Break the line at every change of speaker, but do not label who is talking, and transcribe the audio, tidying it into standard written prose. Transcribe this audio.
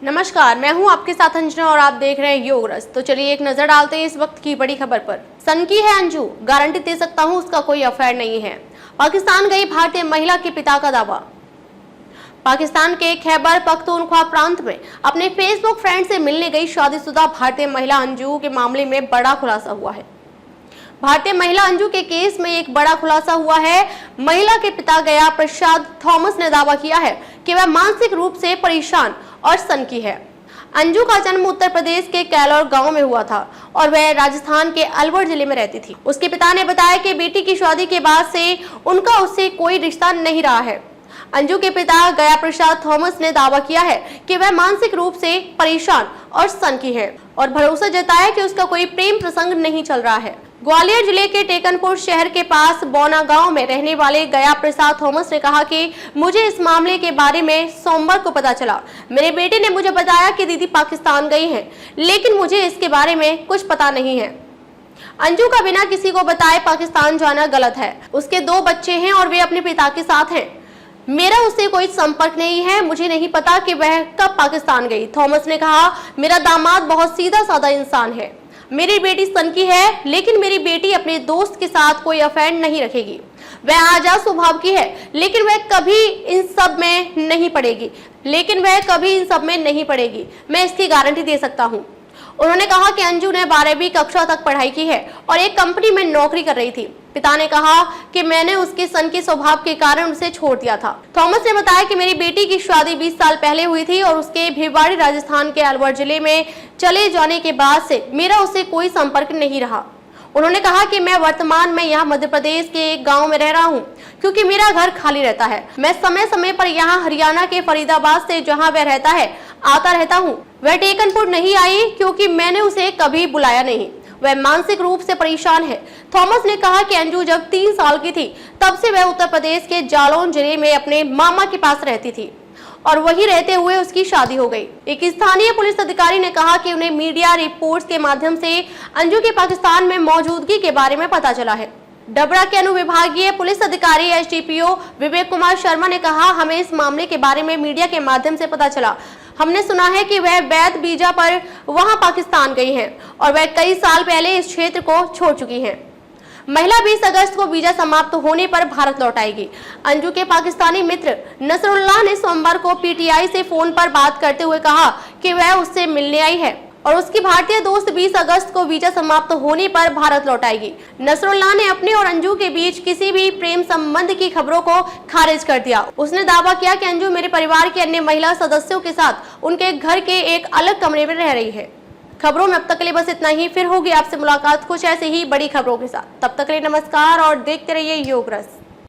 नमस्कार, मैं हूं आपके साथ अंजना और आप देख रहे हैं योग रस। तो चलिए एक नजर डालते हैं इस वक्त की बड़ी खबर पर। सनकी है अंजू, गारंटी दे सकता हूं उसका कोई अफेयर नहीं है। पाकिस्तान गई भारतीय महिला के पिता का दावा। पाकिस्तान के खैबर पख्तूनख्वा प्रांत में अपने फेसबुक फ्रेंड से मिलने गई शादीशुदा भारतीय महिला अंजू के मामले में बड़ा खुलासा हुआ है। भारतीय महिला अंजू के केस में एक बड़ा खुलासा हुआ है। महिला के पिता गया प्रसाद थॉमस ने दावा किया है कि वह मानसिक रूप से परेशान और सनकी है। अंजू का जन्म उत्तर प्रदेश के कैलोर गांव में हुआ था और वह राजस्थान के अलवर जिले में रहती थी। उसके पिता ने बताया कि बेटी की शादी के बाद से उनका उससे कोई रिश्ता नहीं रहा है। अंजू के पिता गया प्रसाद थॉमस ने दावा किया है कि वह मानसिक रूप से परेशान और सनकी है और भरोसा जताया कि उसका कोई प्रेम प्रसंग नहीं चल रहा है। ग्वालियर जिले के टेकनपुर शहर के पास बौना गांव में रहने वाले गया प्रसाद थॉमस ने कहा कि मुझे इस मामले के बारे में सोमवार को पता चला। मेरे बेटे ने मुझे बताया कि दीदी पाकिस्तान गई हैं, लेकिन मुझे इसके बारे में कुछ पता नहीं है। अंजू का बिना किसी को बताए पाकिस्तान जाना गलत है। उसके 2 बच्चे हैं और वे अपने पिता के साथ हैं। मेरा उससे कोई संपर्क नहीं है। मुझे नहीं पता कि वह कब पाकिस्तान गई। थॉमस ने कहा, मेरा दामाद बहुत सीधा साधा इंसान है। मेरी बेटी सनकी है, लेकिन मेरी बेटी अपने दोस्त के साथ कोई अफेयर नहीं रखेगी। वह आजाद स्वभाव की है, लेकिन वह कभी इन सब में नहीं पड़ेगी। मैं इसकी गारंटी दे सकता हूँ। उन्होंने कहा कि अंजू ने 12वीं कक्षा तक पढ़ाई की है और एक कंपनी में नौकरी कर रही थी। पिता ने कहा कि मैंने उसके सनकी स्वभाव के कारण उसे छोड़ दिया था। थॉमस ने बताया कि मेरी बेटी की शादी 20 साल पहले हुई थी और उसके भिवाड़ी राजस्थान के अलवर जिले में चले जाने के बाद से मेरा उससे कोई संपर्क नहीं रहा। उन्होंने कहा कि मैं वर्तमान में यहाँ मध्य प्रदेश के एक गांव में रह रहा हूँ क्योंकि मेरा घर खाली रहता है। मैं समय समय पर यहाँ हरियाणा के फरीदाबाद से जहाँ वह रहता है आता रहता हूँ। वह टेकनपुर नहीं आई क्योंकि मैंने उसे कभी बुलाया नहीं। वह मानसिक रूप से परेशान है। थॉमस ने कहा कि अंजू जब 3 साल की थी तब से वह उत्तर प्रदेश के जालौन जिले में अपने मामा के पास रहती थी और वहीं रहते हुए उसकी शादी हो गई। एक स्थानीय पुलिस अधिकारी ने कहा कि उन्हें मीडिया रिपोर्ट्स के माध्यम से अंजू के पाकिस्तान में मौजूदगी के बारे में पता चला है। डबरा के अनुविभागीय पुलिस अधिकारी एसडीपीओ विवेक कुमार शर्मा ने कहा, हमें इस मामले के बारे में मीडिया के माध्यम से पता चला। हमने सुना है कि वह वैध वीजा पर वहां पाकिस्तान गई हैं और वह कई साल पहले इस क्षेत्र को छोड़ चुकी हैं। महिला 20 अगस्त को वीजा समाप्त होने पर भारत लौट आएगी। अंजू के पाकिस्तानी मित्र नसरुल्लाह ने सोमवार को पीटीआई से फोन पर बात करते हुए कहा कि वह उससे मिलने आई है और उसकी भारतीय दोस्त 20 अगस्त को वीजा समाप्त होने पर भारत लौट आएगी। नसरुल्लाह ने अपने और अंजू के बीच किसी भी प्रेम संबंध की खबरों को खारिज कर दिया। उसने दावा किया कि अंजू मेरे परिवार के अन्य महिला सदस्यों के साथ उनके घर के एक अलग कमरे में रह रही है। खबरों में अब तक के लिए बस इतना ही। फिर होगी आपसे मुलाकात कुछ ऐसे ही बड़ी खबरों के साथ। तब तक के लिए नमस्कार और देखते रहिए योग रस।